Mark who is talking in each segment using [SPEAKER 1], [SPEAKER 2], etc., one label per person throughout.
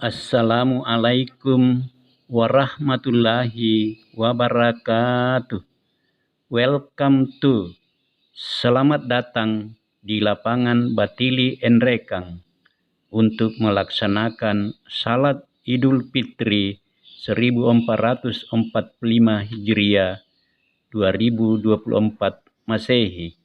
[SPEAKER 1] Assalamualaikum warahmatullahi wabarakatuh. Welcome to, selamat datang di lapangan Batili Enrekang untuk melaksanakan Salat Idul Fitri 1445 Hijriah 2024 Masehi.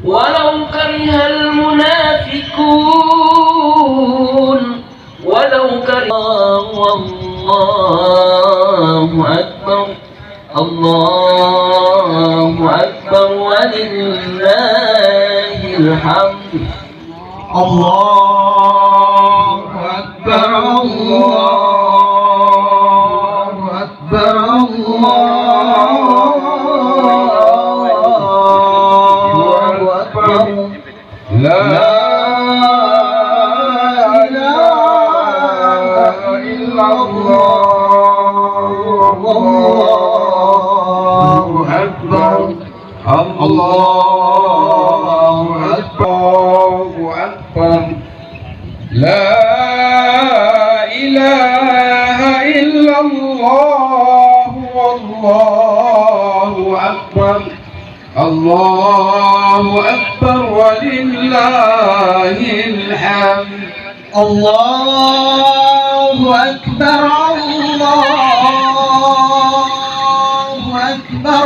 [SPEAKER 2] ولو كره المنافقون ولو كره الله أكبر الله أكبر ولله الحمد
[SPEAKER 3] الله أكبر الله أكبر لا إله إلا الله الله أكبر الله أكبر لا إله إلا الله والله أكبر الله أكبر ولله الحمد الله أكبر الله أكبر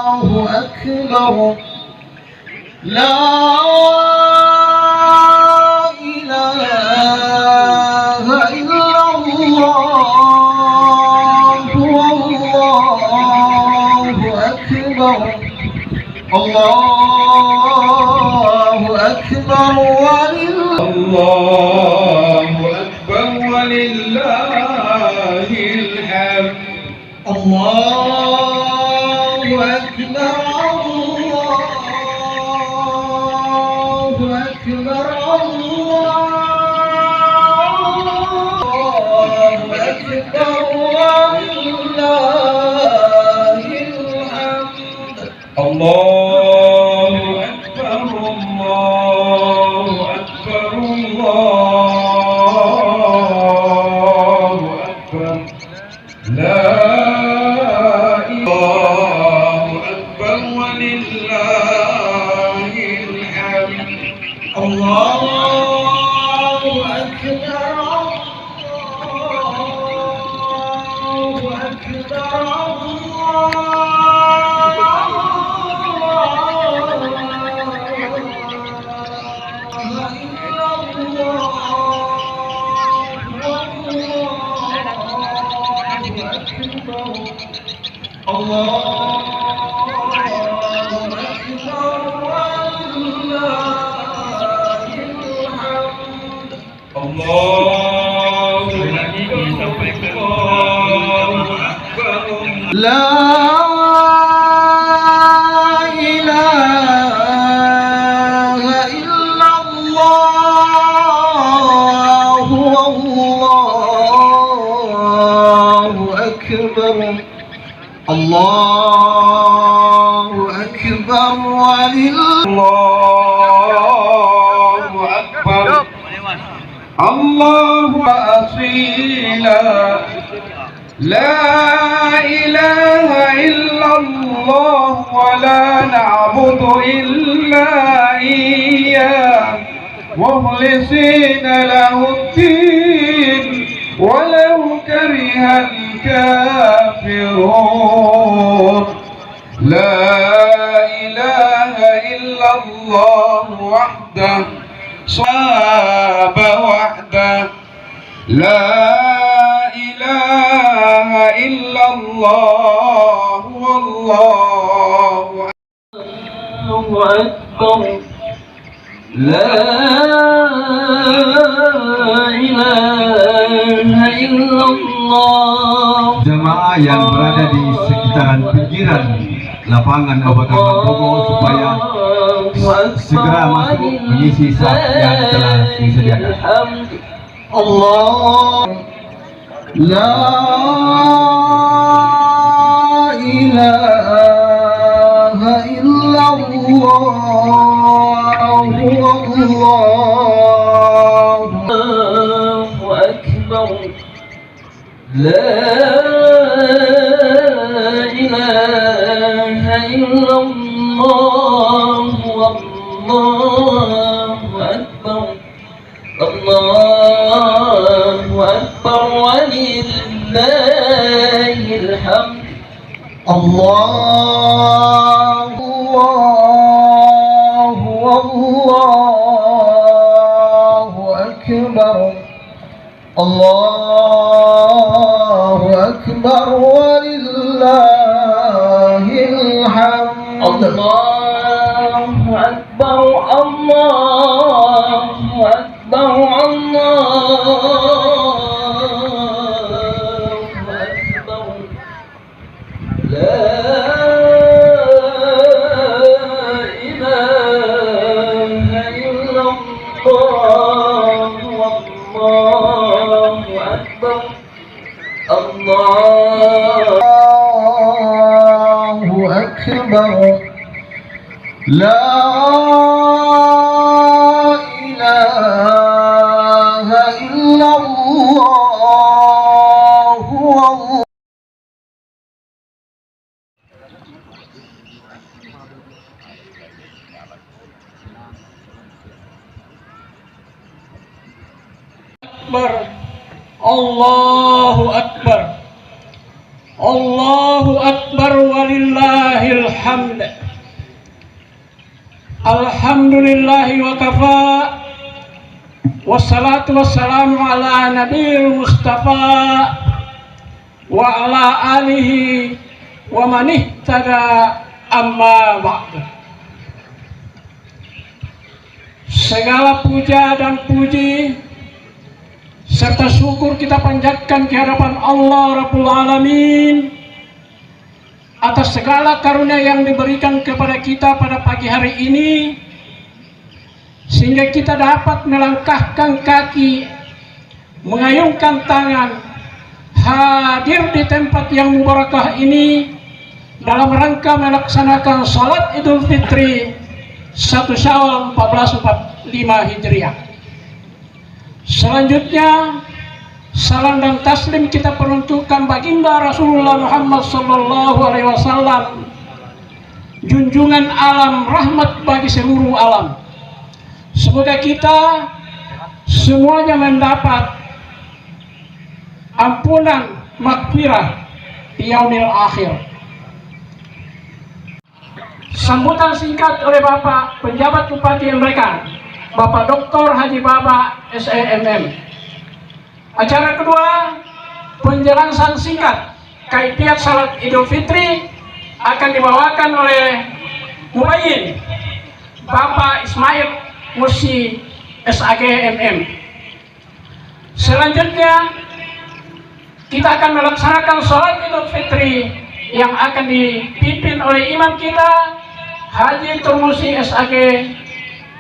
[SPEAKER 3] الله أكبر لا الله أكبر ولله الحمد الله أكبر الله أكبر الله أكبر ولله الحمد الله أكبر الله أكبر الله أكبر لا إله أكبر ولله الحمد الله أكبر الله أكبر لا إله إلا الله والله أكبر الله أكبر الله أكبر الله أصيلا لا إله إلا الله ولا نعبد إلا إياه مخلصين له الدين ولو كره الكافرون لا إله إلا الله وحده صاب وحده لا إله إلا الله والله أكبر لا إله إلا الله.
[SPEAKER 4] Jemaah yang berada di sekitaran pinggiran lapangan Abakar Bogo supaya segera masuk mengisi saf yang telah disediakan.
[SPEAKER 3] Allah la
[SPEAKER 2] لا إله إلا الله والله أكبر الله أكبر ولله الحمد
[SPEAKER 3] الله الله الله أكبر الله أكبر ولله الحمد
[SPEAKER 2] الله أكبر الله أكبر الله أكبر لا إله إلا الله والله أكبر الله
[SPEAKER 3] أكبر لا إله إلا الله والله
[SPEAKER 5] Akbar, Allahu Akbar, Allahu Akbar walillahil hamd. Alhamdulillahi wa kafa, wassalatu wassalamu ala nabiyil mustafa wa ala alihi wa man ihtada, amma ba'du. Segala puja dan puji serta syukur kita panjatkan ke hadapan Allah Rabbul Alamin atas segala karunia yang diberikan kepada kita pada pagi hari ini, sehingga kita dapat melangkahkan kaki, mengayunkan tangan, hadir di tempat yang mubarakah ini dalam rangka melaksanakan salat Idul Fitri 1 Syawal 1445 Hijriah. Selanjutnya, salam dan taslim kita peruntukkan baginda Rasulullah Muhammad sallallahu alaihi wasallam, junjungan alam, rahmat bagi seluruh alam. Semoga kita semuanya mendapat ampunan maghfirah di yaumil akhir. Sambutan singkat oleh Bapak Penjabat Bupati Nrekan, Bapak Dr. Haji Baba SEMM. Acara kedua, penjelasan singkat kaifiat salat Idul Fitri akan dibawakan oleh Mubayyin Bapak Ismail Musi SAG MM. Selanjutnya kita akan melaksanakan salat Idul Fitri yang akan dipimpin oleh imam kita Haji Turmusi SAG,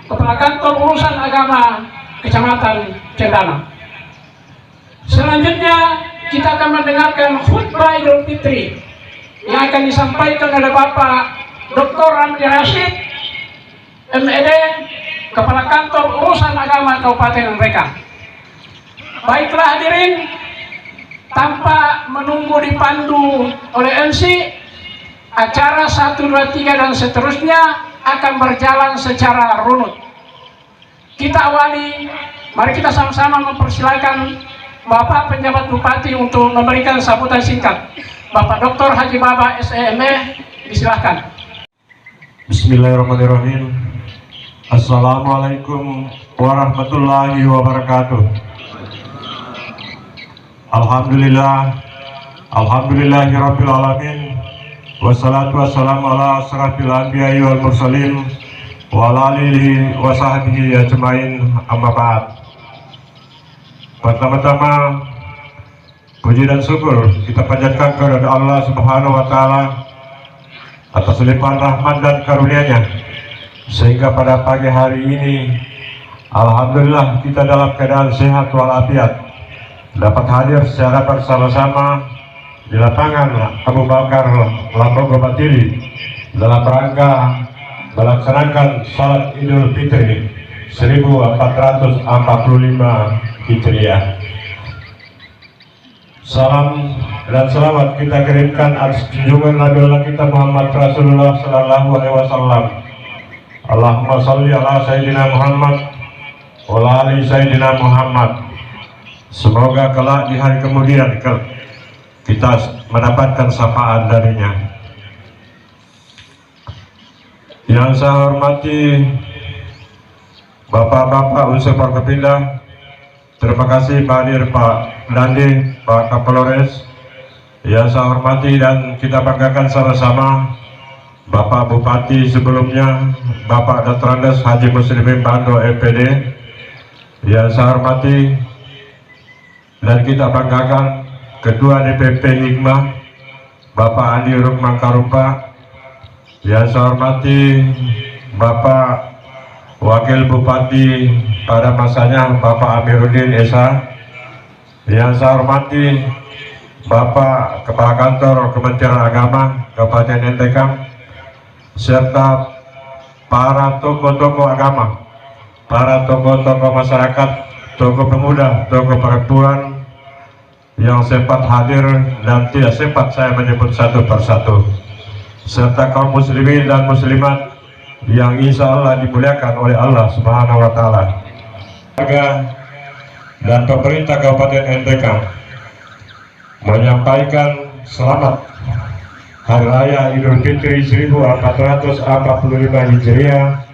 [SPEAKER 5] Kepala Kantor Urusan Agama Kecamatan Cendana. Selanjutnya kita akan mendengarkan khutbah Idul Fitri yang akan disampaikan oleh Bapak Dr. Ramli Rashid MED, Kepala Kantor Urusan Agama Kabupaten Nrekan. Baiklah hadirin, tanpa menunggu dipandu oleh MC, acara 1, 2, 3 dan seterusnya akan berjalan secara runut. Kita awali, mari kita sama-sama mempersilakan Bapak Penjabat Bupati untuk memberikan sambutan singkat. Bapak Dr. Haji Baba SEME, disilahkan.
[SPEAKER 6] Bismillahirrahmanirrahim. Assalamualaikum warahmatullahi wabarakatuh. Alhamdulillahirabbil alamin. Wassalatu wassalamu ala asrafil anbiya'i wal mursalin wa ala alihi wa sahbihi ajmain, amma ba'd. Pertama-tama puji dan syukur kita panjatkan kepada Allah Subhanahu wa taala atas limpahan rahmat dan karunia-Nya, sehingga pada pagi hari ini alhamdulillah kita dalam keadaan sehat walafiat dapat hadir secara bersama-sama di lapangan Abu Bakar Lambogo Batili dalam rangka melaksanakan salat Idul Fitri 1445 Hijriah. salam dan selamat kita kirimkan atas junjungan Nabi kita Muhammad Rasulullah Sallallahu Alaihi Wasallam. Allahumma salli ala Sayyidina Muhammad wa ala ali Sayyidina Muhammad. Semoga kelak di hari kemudian kita mendapatkan syafaat darinya. Yang saya hormati Bapak-bapak unsur Forkopimda, terima kasih Pak Dir, Pak Dandi, Pak Kapolres. Yang saya hormati dan kita banggakan sama-sama Bapak Bupati sebelumnya, Bapak Dr. Andes Haji Muslimin Bando EPD. Yang saya hormati dan kita banggakan Ketua DPP Hikmah, Bapak Andi Rukman Karumpa. Yang saya hormati Bapak Wakil Bupati pada masanya Bapak Amiruddin Esa. Yang saya hormati Bapak Kepala Kantor Kementerian Agama Kabupaten NTK, serta para tokoh-tokoh agama, para tokoh-tokoh masyarakat, tokoh pemuda, tokoh perempuan yang sempat hadir dan tidak sempat saya menyebut satu persatu, serta kaum muslimin dan muslimat yang insya Allah dimuliakan oleh Allah Subhanahu wa Ta'ala. Dan pemerintah Kabupaten NTK menyampaikan selamat Hari Raya Idul Fitri 1445 Hijriah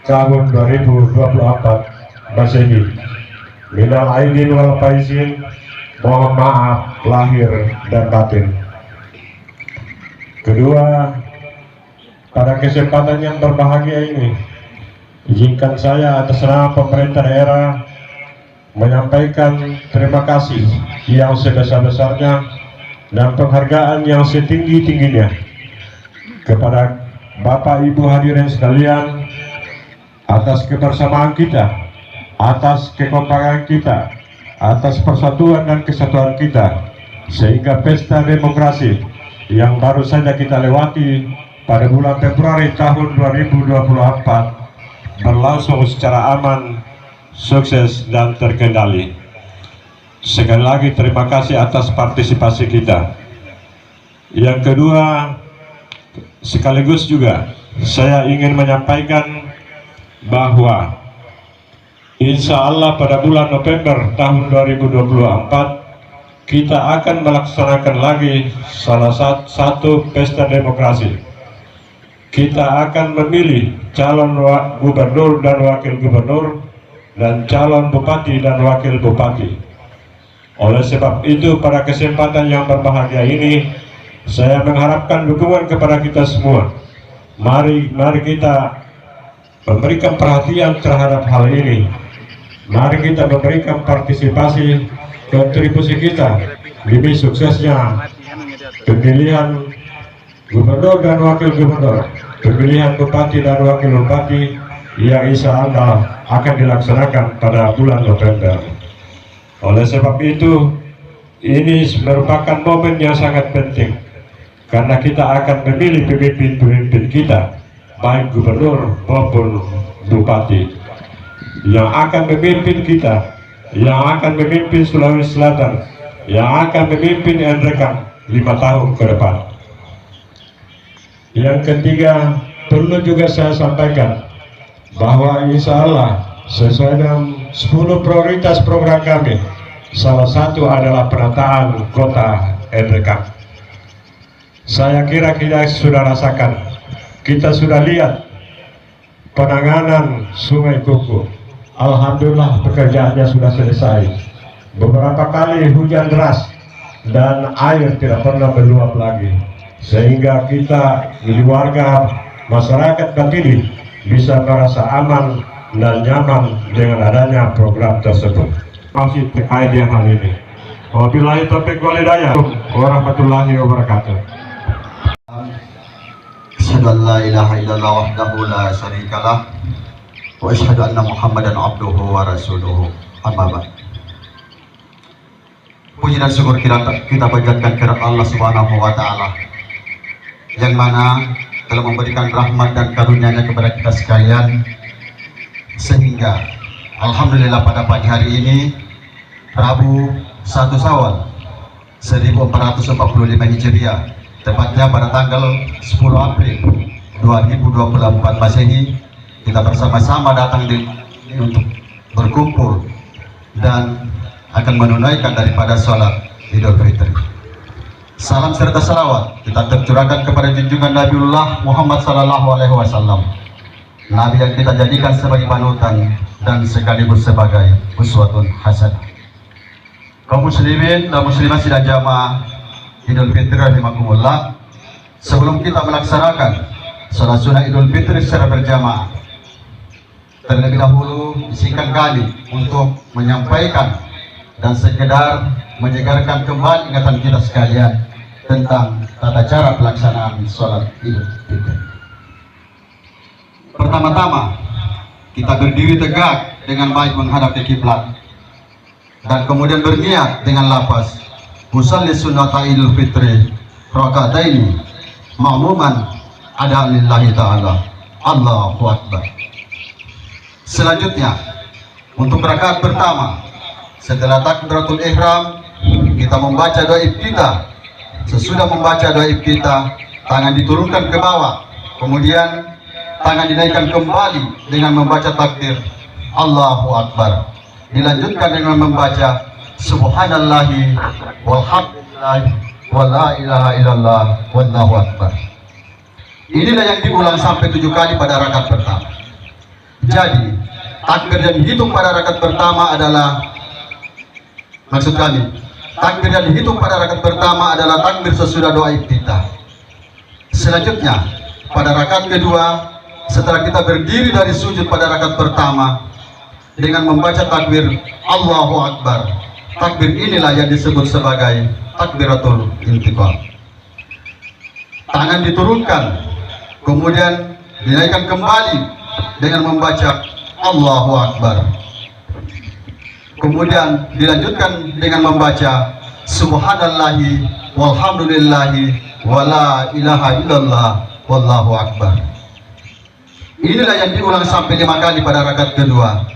[SPEAKER 6] tahun 2024 Masehi. Minal aidin wal faizin, mohon maaf lahir dan batin. Kedua, pada kesempatan yang berbahagia ini, izinkan saya atas nama pemerintah daerah menyampaikan terima kasih yang sebesar-besarnya dan penghargaan yang setinggi-tingginya kepada Bapak Ibu hadirin sekalian atas kebersamaan kita, atas kekompakan kita, atas persatuan dan kesatuan kita, sehingga pesta demokrasi yang baru saja kita lewati pada bulan Februari tahun 2024 berlangsung secara aman, sukses dan terkendali. Sekali lagi terima kasih atas partisipasi kita. Yang kedua, sekaligus juga saya ingin menyampaikan bahwa insya Allah pada bulan November tahun 2024 kita akan melaksanakan lagi salah satu pesta demokrasi. Kita akan memilih calon gubernur dan wakil gubernur dan calon bupati dan wakil bupati. Oleh sebab itu, pada kesempatan yang berbahagia ini, saya mengharapkan dukungan kepada kita semua. Mari kita memberikan perhatian terhadap hal ini. Mari kita memberikan partisipasi, kontribusi kita demi suksesnya pemilihan gubernur dan wakil gubernur, pemilihan bupati dan wakil bupati yang insya Allah akan dilaksanakan pada bulan November. Oleh sebab itu, ini merupakan momen yang sangat penting karena kita akan memilih pemimpin-pemimpin kita, baik gubernur maupun bupati, yang akan memimpin kita, yang akan memimpin Sulawesi Selatan, yang akan memimpin NTK 5 tahun ke depan. Yang ketiga, perlu juga saya sampaikan bahwa insya Allah sesuai dengan 10 prioritas program kami, salah satu adalah penataan kota NTK. Saya kira kita sudah rasakan, kita sudah lihat penanganan Sungai Kuku. Alhamdulillah pekerjaannya sudah selesai. Beberapa kali hujan deras dan air tidak pernah meluap lagi, sehingga kita warga masyarakat Batili bisa merasa aman dan nyaman dengan adanya program tersebut. Masih terkait dengan hal ini. Wabillahi taufiq wal hidayah. Warahmatullahi wabarakatuh.
[SPEAKER 7] Asyhadu an la ilaha illallah wahdahu la syarikalah wa asyhadu anna Muhammadan abduhu wa rasuluhu. Amma ba'd. Puji dan syukur kita panjatkan kepada Allah Subhanahu wa Ta'ala yang mana telah memberikan rahmat dan karunia-Nya kepada kita sekalian, sehingga alhamdulillah pada pagi hari ini Rabu 1 Syawal 1445 Hijriah, tepatnya pada tanggal 10 April 2024 Masehi. Kita bersama-sama datang untuk berkumpul dan akan menunaikan daripada sholat Idul Fitri. Salam serta salawat kita tercurahkan kepada junjungan Nabiullah Muhammad SAW, Nabi yang kita jadikan sebagai panutan dan sekaligus sebagai uswatun hasanah. Kaum muslimin dan muslimat sidang jamaah Idul Fitri rahimakumullah, sebelum kita melaksanakan sholat sunnah Idul Fitri secara berjamaah, terlebih dahulu izinkan kami untuk menyampaikan dan sekedar menyegarkan kembali ingatan kita sekalian tentang tata cara pelaksanaan sholat Idul Fitri. Pertama-tama, kita berdiri tegak dengan baik menghadap ke kiblat dan kemudian berniat dengan lafaz usalli sunnata Idul Fitri raka'ataini ma'muman ada lillahi ta'ala, Allahu Akbar. Selanjutnya, untuk rakaat pertama setelah takbiratul ihram, kita membaca doa iftitah. Sesudah membaca doa iftitah, tangan diturunkan ke bawah, kemudian tangan dinaikkan kembali dengan membaca takbir Allahu Akbar. Dilanjutkan dengan membaca subhanallahi walhamdulillahi wa la ilaha illallah wallahu akbar. Inilah yang diulang sampai 7 kali pada rakaat pertama. Jadi takbir yang dihitung pada rakaat pertama adalah, maksud kami, takbir yang dihitung pada rakaat pertama adalah takbir sesudah doa iftitah. Selanjutnya pada rakaat kedua, setelah kita berdiri dari sujud pada rakaat pertama dengan membaca takbir Allahu Akbar, takbir inilah yang disebut sebagai takbiratul intiqal. Tangan diturunkan, kemudian dinaikkan kembali dengan membaca Allahu Akbar. Kemudian dilanjutkan dengan membaca subhanallahi walhamdulillahi wa la ilaha illallah wallahu akbar. Inilah yang diulang sampai 5 kali pada rakaat kedua.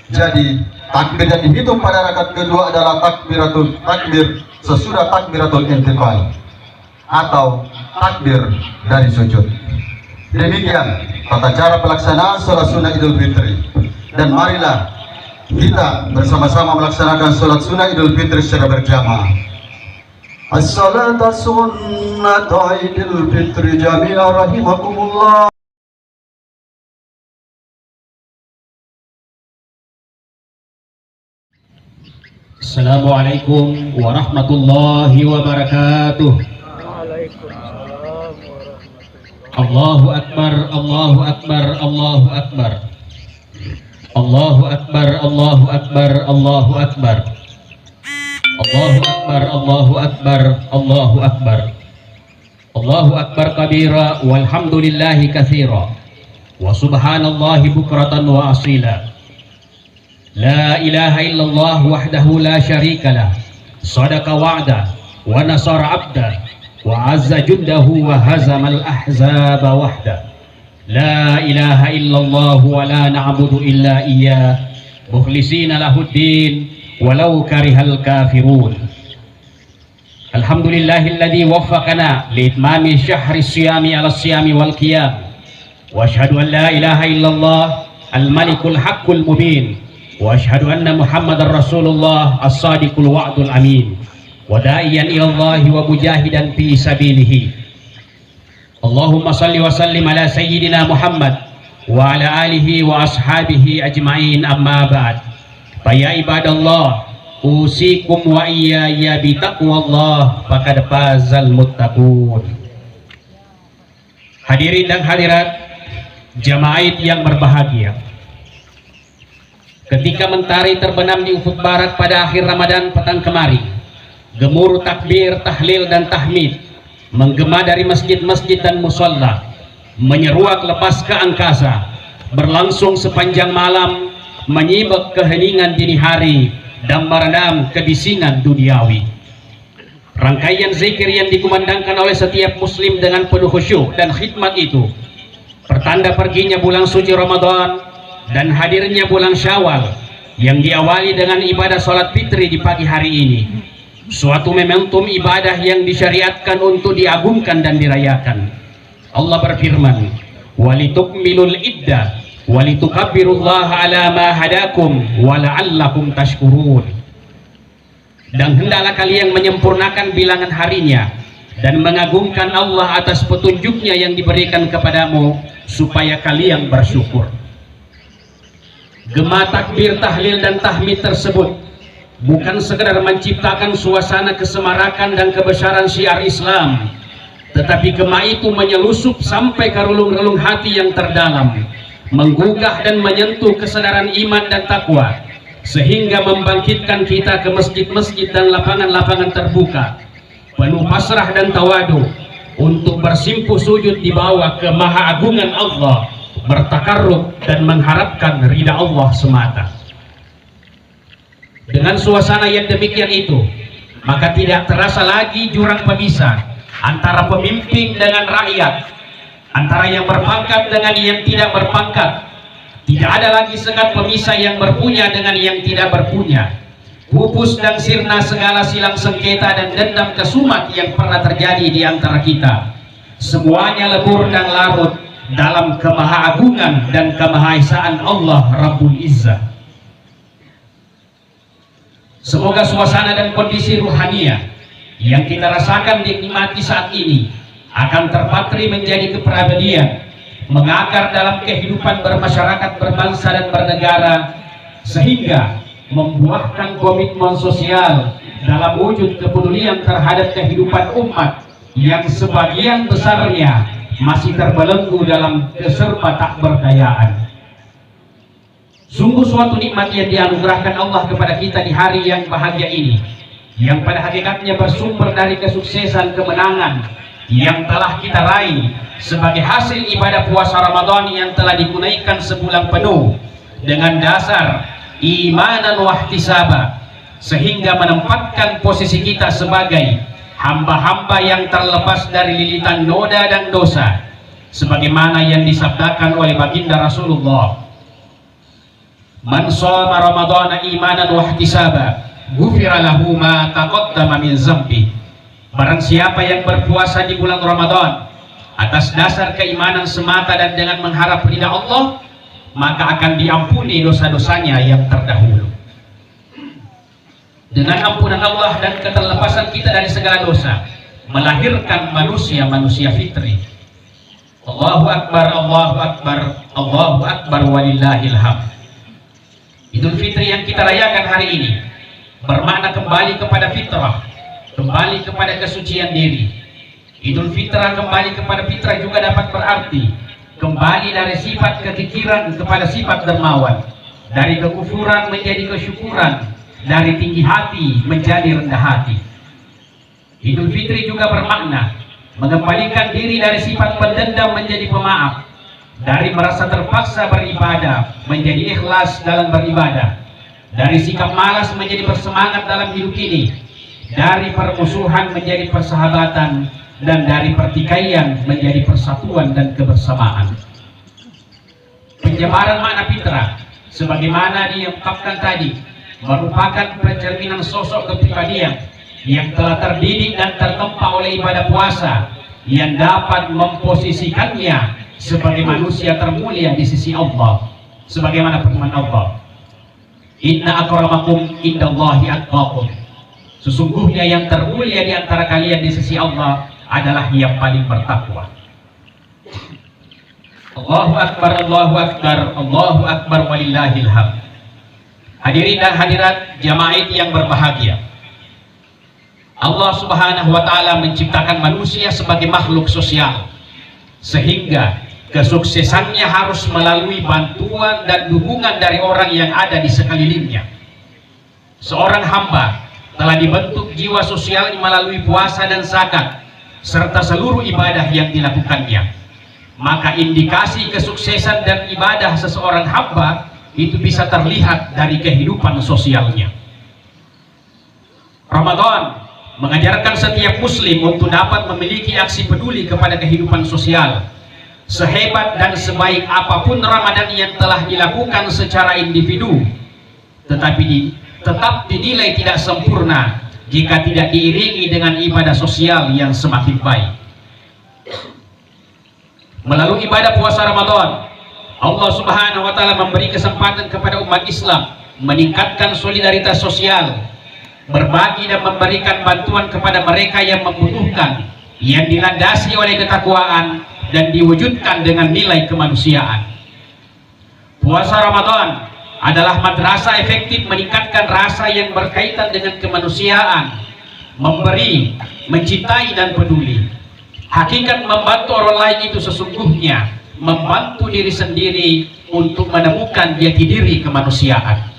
[SPEAKER 7] Jadi takbir yang dihitung pada rakaat kedua adalah takbir sesudah takbiratul intiqal atau takbir dari sujud. Demikian tata cara pelaksanaan sholat sunnah Idul Fitri, dan marilah kita bersama-sama melaksanakan sholat sunnah Idul Fitri secara berjamaah. As-salatu sunnatu Idul Fitri jami'an rahimakumullah.
[SPEAKER 8] Assalamualaikum warahmatullahi wabarakatuh. Allahu Akbar, Allahu Akbar, Allahu Akbar. Allahu Akbar, Allahu Akbar, Allahu Akbar. Allahu Akbar, Allahu Akbar, Allahu Akbar. Allahu Akbar kabira walhamdulillahi katsira wa subhanallahi bukratan wa asila. La ilaha illallah wahdahu la syarika lah, sadaqa wa'da wa nasara 'abda wa azza jundahu wa hazamal ahzaba wahda. La ilaha illallah wa la na'budu illa iyyah mukhlisina lahuddin walau karihal kafirun. Alhamdulillahilladzi waffaqana liitmami syahri siyami ala siyami wal qiyam. Wa asyhadu an la ilaha illallah al-malikul haqqul mubin. Wa asyhadu anna Muhammadar Rasulullah as-sadiqul wa'dul amin. Wa da'iyan ilallahi wa mujahidan fi sabilihi. Allahumma salli wa sallim ala sayyidina Muhammad wa ala alihi wa ashabihi ajma'in, amma ba'd. Fa ya ibadallah, usikum wa iyaya bi taqwallah faqad fazal muttaqun. Hadirin dan hadirat jamaah yang berbahagia, ketika mentari terbenam di ufuk barat pada akhir Ramadan petang kemarin, gemuruh takbir, tahlil dan tahmid menggema dari masjid-masjid dan musalla, menyeruak lepas ke angkasa, berlangsung sepanjang malam, menyibak keheningan dini hari dan meredam kebisingan duniawi. Rangkaian zikir yang dikumandangkan oleh setiap muslim dengan penuh khusyuk dan khidmat itu pertanda perginya bulan suci Ramadan dan hadirnya bulan Syawal yang diawali dengan ibadah sholat fitri di pagi hari ini. suatu momentum ibadah yang disyariatkan untuk diagungkan dan dirayakan. Allah berfirman, walitukmilul iddah walitukabbirullaha ala ma hadakum wa la'allakum tashkurun. Dan hendaklah kalian menyempurnakan bilangan harinya dan mengagungkan Allah atas petunjuknya yang diberikan kepadamu supaya kalian bersyukur. Gema takbir, tahlil dan tahmid tersebut bukan sekedar menciptakan suasana kesemarakan dan kebesaran syiar Islam, tetapi gema itu menyelusup sampai ke relung-relung hati yang terdalam, menggugah dan menyentuh kesadaran iman dan takwa, sehingga membangkitkan kita ke masjid-masjid dan lapangan-lapangan terbuka penuh pasrah dan tawadu untuk bersimpuh sujud di bawah kemahaagungan Allah, bertakarrub dan mengharapkan ridha Allah semata. Dengan suasana yang demikian itu, maka tidak terasa lagi jurang pemisah antara pemimpin dengan rakyat, antara yang berpangkat dengan yang tidak berpangkat. Tidak ada lagi sekat pemisah yang berpunya dengan yang tidak berpunya. Pupus dan sirna segala silang sengketa dan dendam kesumat yang pernah terjadi di antara kita, semuanya lebur dan larut dalam kemahaagungan dan kemahaesaan Allah Rabbul Izzah. Semoga suasana dan kondisi ruhaniah yang kita rasakan dinikmati saat ini akan terpatri menjadi kepribadian, mengakar dalam kehidupan bermasyarakat, berbangsa dan bernegara, sehingga membuahkan komitmen sosial dalam wujud kepedulian terhadap kehidupan umat yang sebagian besarnya masih terbelenggu dalam keserba tak berdayaan. Sungguh suatu nikmat yang dianugerahkan Allah kepada kita di hari yang bahagia ini, yang pada hakikatnya bersumber dari kesuksesan kemenangan yang telah kita raih sebagai hasil ibadah puasa Ramadan yang telah ditunaikan sebulan penuh dengan dasar imanan wahtisaba, sehingga menempatkan posisi kita sebagai hamba-hamba yang terlepas dari lilitan noda dan dosa, sebagaimana yang disabdakan oleh baginda Rasulullah, man shoma ramadhana imanan wahtisaba ghufira lahu ma taqaddama min zambi. Barang siapa yang berpuasa di bulan Ramadan atas dasar keimanan semata dan dengan mengharap ridha Allah, maka akan diampuni dosa-dosanya yang terdahulu. Dengan ampunan Allah dan keterlepasan kita dari segala dosa, melahirkan manusia-manusia fitri. Allahu Akbar, Allahu Akbar, Allahu Akbar walillahil hamd. Idul Fitri yang kita rayakan hari ini bermakna kembali kepada fitrah, kembali kepada kesucian diri. Idul Fitrah kembali kepada fitrah juga dapat berarti kembali dari sifat kekikiran kepada sifat dermawan, dari kekufuran menjadi kesyukuran, dari tinggi hati menjadi rendah hati. Idul Fitri juga bermakna mengembalikan diri dari sifat pendendam menjadi pemaaf, dari merasa terpaksa beribadah menjadi ikhlas dalam beribadah, dari sikap malas menjadi bersemangat dalam hidup ini, dari permusuhan menjadi persahabatan, dan dari pertikaian menjadi persatuan dan kebersamaan. Penyebaran makna fitrah sebagaimana diungkapkan tadi merupakan pencerminan sosok kepribadian yang telah terdidik dan tertempa oleh ibadah puasa, yang dapat memposisikannya sebagai manusia termulia di sisi Allah, sebagaimana firman Allah, inna akramakum indallahi atqakum. Sesungguhnya yang termulia di antara kalian di sisi Allah adalah yang paling bertakwa. Allahu Akbar, Allahu Akbar, Allahu Akbar walillahil hamd. Hadirin dan hadirat jamaah yang berbahagia, Allah Subhanahu wa taala menciptakan manusia sebagai makhluk sosial, sehingga kesuksesannya harus melalui bantuan dan dukungan dari orang yang ada di sekelilingnya. Seorang hamba telah dibentuk jiwa sosialnya melalui puasa dan zakat serta seluruh ibadah yang dilakukannya. Maka indikasi kesuksesan dan ibadah seseorang hamba itu bisa terlihat dari kehidupan sosialnya. Ramadan mengajarkan setiap muslim untuk dapat memiliki aksi peduli kepada kehidupan sosial. Sehebat dan sebaik apapun Ramadan yang telah dilakukan secara individu, tetapi tetap dinilai tidak sempurna jika tidak diiringi dengan ibadah sosial yang semakin baik. Melalui ibadah puasa Ramadan, Allah Subhanahu wa Ta'ala memberi kesempatan kepada umat Islam meningkatkan solidaritas sosial, berbagi dan memberikan bantuan kepada mereka yang membutuhkan, yang dilandasi oleh ketakwaan dan diwujudkan dengan nilai kemanusiaan. Puasa Ramadan adalah madrasah efektif meningkatkan rasa yang berkaitan dengan kemanusiaan, memberi, mencintai dan peduli. Hakikat membantu orang lain itu sesungguhnya membantu diri sendiri untuk menemukan jati diri kemanusiaan.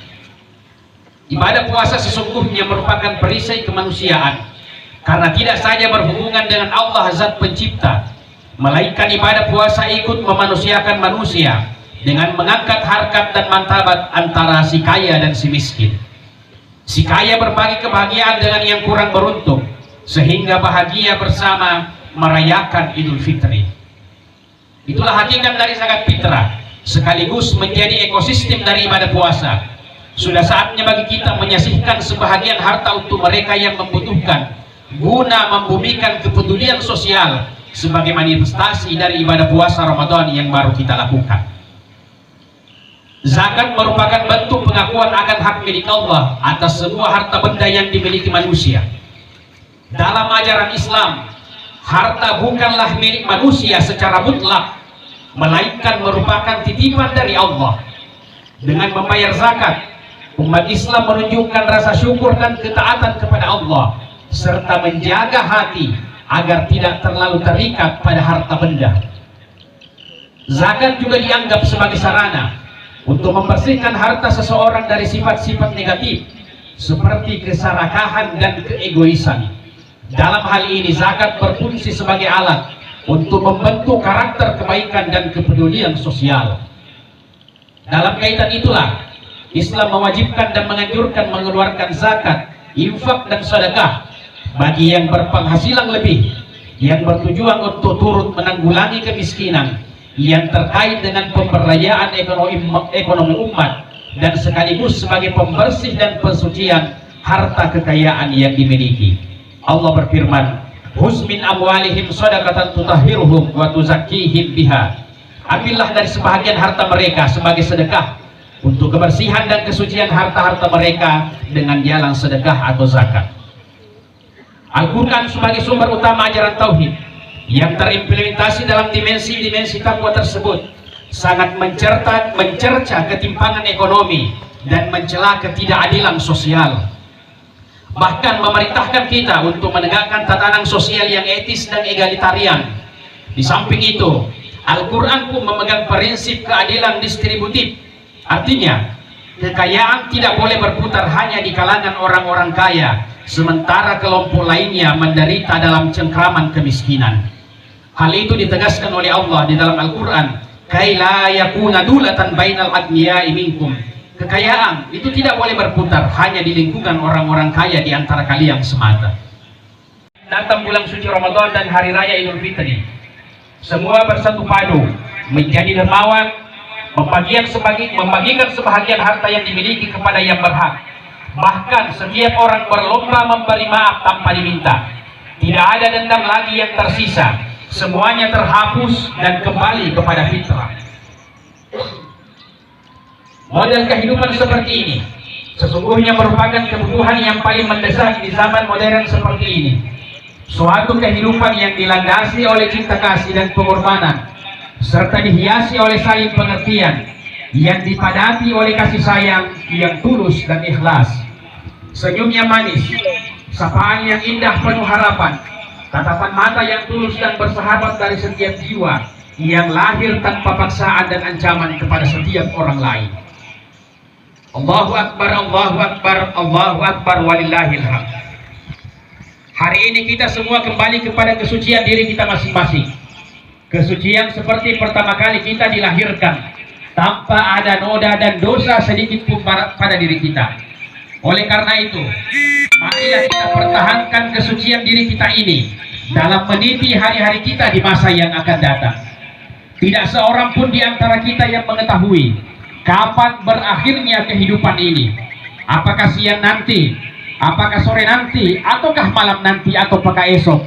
[SPEAKER 8] Ibadah puasa sesungguhnya merupakan perisai kemanusiaan, karena tidak saja berhubungan dengan Allah Zat Pencipta, melainkan ibadah puasa ikut memanusiakan manusia dengan mengangkat harkat dan martabat antara si kaya dan si miskin. Si kaya berbagi kebahagiaan dengan yang kurang beruntung, sehingga bahagia bersama merayakan Idul Fitri. Itulah hakikat dari zakat fitrah, sekaligus menjadi ekosistem dari ibadah puasa. Sudah saatnya bagi kita menyisihkan sebahagian harta untuk mereka yang membutuhkan, guna membumikan kepedulian sosial sebagai manifestasi dari ibadah puasa Ramadan yang baru kita lakukan. Zakat merupakan bentuk pengakuan akan hak milik Allah atas semua harta benda yang dimiliki manusia. Dalam ajaran Islam, harta bukanlah milik manusia secara mutlak, melainkan merupakan titipan dari Allah. Dengan membayar zakat, umat Islam menunjukkan rasa syukur dan ketaatan kepada Allah, serta menjaga hati agar tidak terlalu terikat pada harta benda. Zakat juga dianggap sebagai sarana untuk membersihkan harta seseorang dari sifat-sifat negatif seperti keserakahan dan keegoisan. Dalam hal ini zakat berfungsi sebagai alat untuk membentuk karakter kebaikan dan kepedulian sosial. Dalam kaitan itulah Islam mewajibkan dan menganjurkan mengeluarkan zakat, infak dan sedekah bagi yang berpenghasilan lebih, yang bertujuan untuk turut menanggulangi kemiskinan yang terkait dengan pemberdayaan ekonomi umat, dan sekaligus sebagai pembersih dan pensucian harta kekayaan yang dimiliki. Allah berfirman, "Khudz min amwalihim shadaqatan tutahhiruhum wa tuzakkihim biha." Ambillah dari sebahagian harta mereka sebagai sedekah untuk kebersihan dan kesucian harta-harta mereka dengan jalan sedekah atau zakat. Al-Quran sebagai sumber utama ajaran tauhid yang terimplementasi dalam dimensi-dimensi takwa tersebut sangat mencerca ketimpangan ekonomi dan mencela ketidakadilan sosial. Bahkan memerintahkan kita untuk menegakkan tatanan sosial yang etis dan egalitarian. Di samping itu, Al-Quran pun memegang prinsip keadilan distributif. Artinya, kekayaan tidak boleh berputar hanya di kalangan orang-orang kaya, sementara kelompok lainnya menderita dalam cengkraman kemiskinan. Hal itu ditegaskan oleh Allah di dalam Al-Quran, "Kai la yakuna dulatan bainal agniya'i minkum." Kekayaan itu tidak boleh berputar hanya di lingkungan orang-orang kaya di antara kalian semata. Datang bulan suci Ramadan dan hari raya Idul Fitri, semua bersatu padu menjadi dermawan, membagikan sebahagian harta yang dimiliki kepada yang berhak. Bahkan setiap orang berlomba memberi maaf tanpa diminta. Tidak ada dendam lagi yang tersisa, semuanya terhapus dan kembali kepada fitrah. Model kehidupan seperti ini sesungguhnya merupakan kebutuhan yang paling mendesak di zaman modern seperti ini. Suatu kehidupan yang dilandasi oleh cinta kasih dan pengorbanan, serta dihiasi oleh saling pengertian, yang dipadati oleh kasih sayang yang tulus dan ikhlas. Senyum yang manis, sapaan yang indah penuh harapan, tatapan mata yang tulus dan bersahabat dari setiap jiwa yang lahir tanpa paksaan dan ancaman kepada setiap orang lain. Allahu Akbar, Allahu Akbar, Allahu Akbar, walillahil hamd. Hari ini kita semua kembali kepada kesucian diri kita masing-masing. Kesucian seperti pertama kali kita dilahirkan, tanpa ada noda dan dosa sedikit pun pada diri kita. Oleh karena itu, marilah kita pertahankan kesucian diri kita ini dalam meniti hari-hari kita di masa yang akan datang. Tidak seorang pun di antara kita yang mengetahui kapan berakhirnya kehidupan ini. Apakah siang nanti, apakah sore nanti, ataukah malam nanti, atau apakah esok,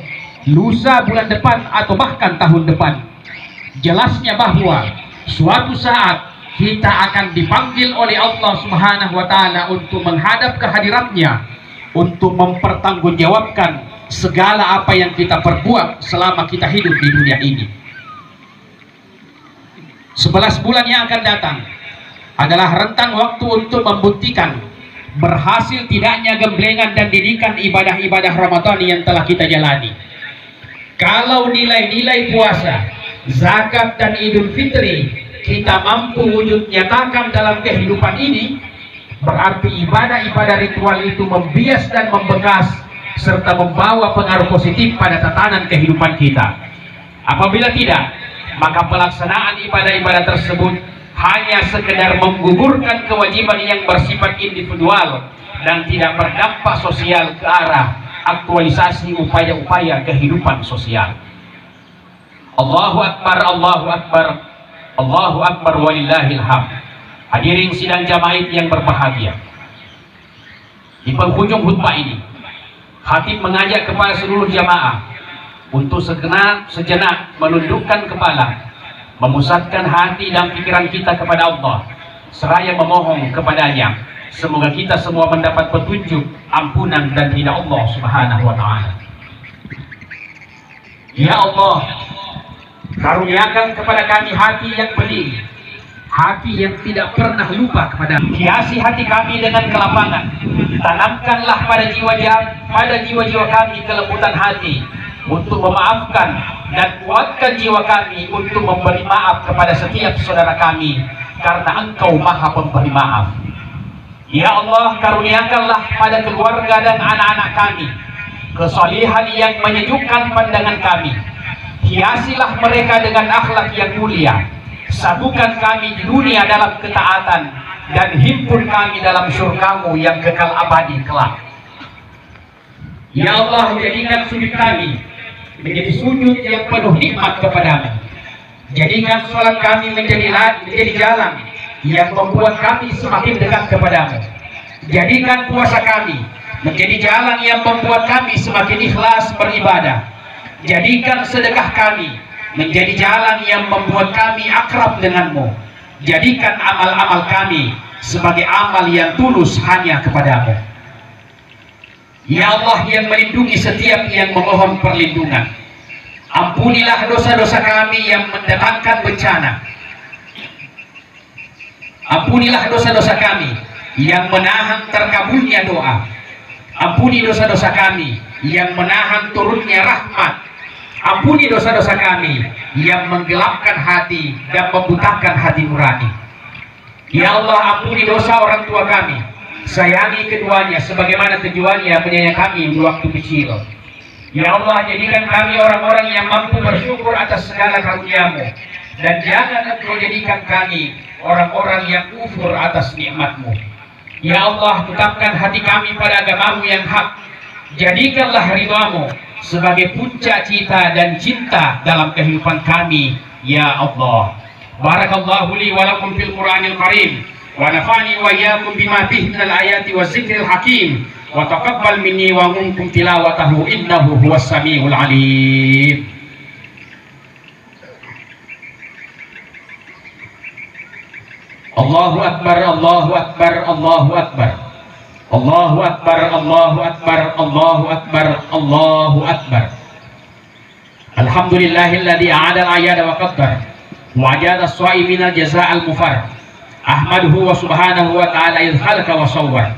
[SPEAKER 8] lusa, bulan depan, atau bahkan tahun depan. Jelasnya bahwa suatu saat kita akan dipanggil oleh Allah Subhanahu wa Ta'ala untuk menghadap kehadiratnya, untuk mempertanggungjawabkan segala apa yang kita perbuat selama kita hidup di dunia ini. 11 bulan yang akan datang adalah rentang waktu untuk membuktikan berhasil tidaknya gemblengan dan didikan ibadah-ibadah Ramadan yang telah kita jalani. Kalau nilai-nilai puasa, zakat, dan Idul Fitri kita mampu wujud nyatakan dalam kehidupan ini, berarti ibadah-ibadah ritual itu membias dan membekas serta membawa pengaruh positif pada tatanan kehidupan kita. Apabila tidak, maka pelaksanaan ibadah-ibadah tersebut hanya sekedar menggugurkan kewajiban yang bersifat individual dan tidak berdampak sosial ke arah aktualisasi upaya-upaya kehidupan sosial. Allahu Akbar, Allahu Akbar, Allahu Akbar walillahil hamd. Hadirin sidang jamaah yang berbahagia, di penghujung khutbah ini khatib mengajak kepada seluruh jamaah untuk sejenak menundukkan kepala, memusatkan hati dan pikiran kita kepada Allah, seraya memohon kepadanya semoga kita semua mendapat petunjuk, ampunan, dan ridha Allah Subhanahu wa Ta'ala. Ya Allah, karuniakan kepada kami hati yang bening, hati yang tidak pernah lupa kepada. Hiasi hati kami dengan kelapangan, tanamkanlah pada jiwa-jiwa kami kelembutan hati untuk memaafkan, dan kuatkan jiwa kami untuk memberi maaf kepada setiap saudara kami, karena Engkau Maha Pemberi Maaf. Ya Allah, karuniakanlah pada keluarga dan anak-anak kami kesalihan yang menyejukkan pandangan kami. Hiasilah mereka dengan akhlak yang mulia. Satukan kami di dunia dalam ketaatan, dan himpun kami dalam syurga-Mu yang kekal abadi kelak. Ya Allah, jadikan sujud kami menjadi sujud yang penuh nikmat kepadamu. Jadikan sholat kami menjadi jalan yang membuat kami semakin dekat kepadamu. Jadikan puasa kami menjadi jalan yang membuat kami semakin ikhlas beribadah. Jadikan sedekah kami menjadi jalan yang membuat kami akrab denganmu. Jadikan amal-amal kami sebagai amal yang tulus hanya kepadamu. Ya Allah yang melindungi setiap yang memohon perlindungan, ampunilah dosa-dosa kami yang mendatangkan bencana. Ampunilah dosa-dosa kami yang menahan terkabulnya doa. Ampuni dosa-dosa kami yang menahan turunnya rahmat. Ampuni dosa-dosa kami yang menggelapkan hati dan membutakan hati nurani. Ya Allah, ampuni dosa orang tua kami, sayangi keduanya sebagaimana tujuannya menyayangi kami di waktu kecil. Ya Allah, jadikan kami orang-orang yang mampu bersyukur atas segala karunia-Mu, dan jangan Engkau jadikan kami orang-orang yang kufur atas nikmat-Mu. Ya Allah, tetapkan hati kami pada agama-Mu yang hak. Jadikanlah ridha-Mu sebagai puncak cita dan cinta dalam kehidupan kami, ya Allah. Barakallahu li wa lakum fil Qur'anil Karim, wa nafa'ani wa iyyakum bima fihi minal ayati wa zikril hakim, wa taqabbal minni wa minkum tilawatahu innahu huwas samiul alim. Allahu Akbar, Allahu Akbar, Allahu Akbar. Allahu Akbar, Allahu Akbar, Allahu Akbar, Allahu Akbar. Alhamdulillahilladzi a'ada al-ayada wa qaddar wa ajada as-sha'imina jazaa'al mufar. Ahmaduhu wa subhanahu wa ta'ala idh khalaqa wa sawwar.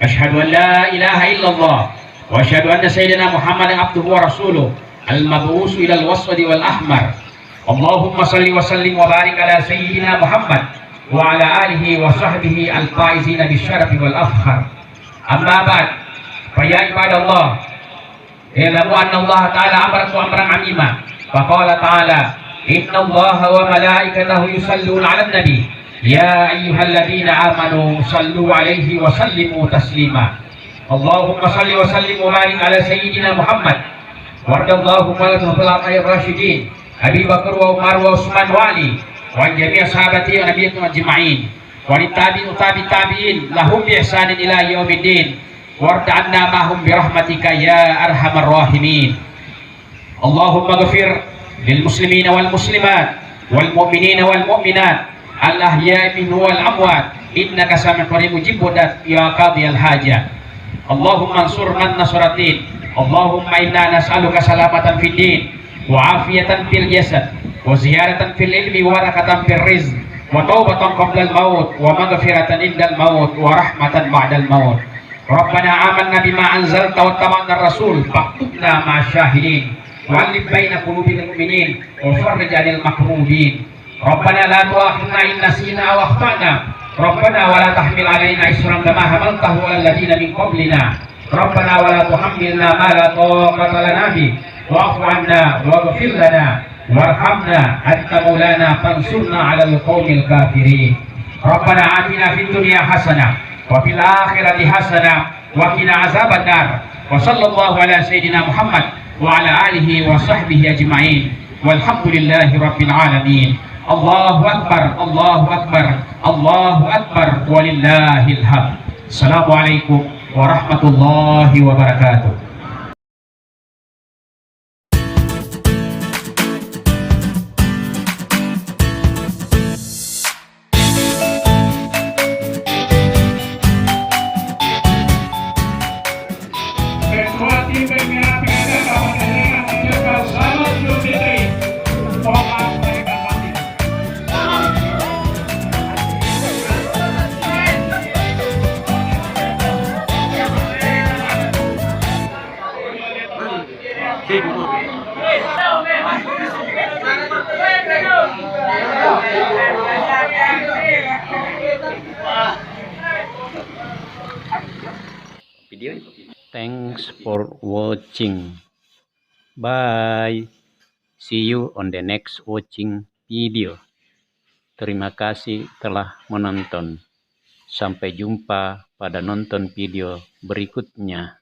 [SPEAKER 8] Asyhadu an la ilaha illallah wa asyhadu anna sayyidina Muhammadan abduhu wa rasuluh al-mab'usu ila al-waswadi wal ahmar. Allahumma salli wa sallim wa barik ala sayyidina Muhammad wa ala alihi wa sahbihi al-faizina bisyarafi wal afkhar. Amma ba'd, fa ya ibadallah, i'lamu anna Allah ta'ala amarakum amran 'azima. Fa qala ta'ala, inna Allaha wa malaikatahu yusalluna 'alan nabi, ya ayyuhalladzina amanu sallu 'alaihi wa sallimu taslima. Allahumma salli wa sallim wa barik ala sayyidina Muhammad wardallahu anhum khulafa'ir rasyidin Abi Bakar wa Umar wa Utsman wa Ali wa jami' sahabati wa nabiyyin ajma'in wa tabi'in lahum bi ihsanin ila yaumiddin. وارض عنا معهم برحمتك يا أرحم الراحمين. اللهم اغفر للمسلمين والمسلمات والمؤمنين والمؤمنات الأحياء منهم والأموات إنك سميع قريب مجيب يا قاضي الحاجة. اللهم انصر من نصر الدين. اللهم إنا نسألك سلامة في الدين وعافية في الجسد وزيادة في العلم وبركة في الرزق وتوبة قبل الموت ومغفرة عند الموت ورحمة بعد الموت. ربنا آمنا بما أنزلت واتبعنا الرسول فاكتبنا مع الشاهدين وألف بين قلوب المؤمنين وفرج عن المكروبين. ربنا لا تؤاخذنا إن نسينا أو أخطأنا. ربنا ولا تحمل علينا إصرا كما حملته على الذين من قبلنا. ربنا ولا تحملنا ما لا طاقة لنا به واعف عنا واغفر لنا وارحمنا أنت مولانا فانصرنا على القوم الكافرين. ربنا آتنا في الدنيا حسنة وفي الآخرة حسنة وقنا عذاب النار. وصلى الله على سيدنا محمد وعلى آله وصحبه أجمعين والحمد لله رب العالمين. الله أكبر الله أكبر الله أكبر ولله الحمد. السلام عليكم ورحمة الله وبركاته.
[SPEAKER 5] Ketua Tim Pembina PKK Kabupaten Rembang mengucapkan selamat Idul Fitri. Mohon maaf lahir dan batin.
[SPEAKER 1] Thanks for watching. Bye. See you on the next watching video. Terima kasih telah menonton. Sampai jumpa pada nonton video berikutnya.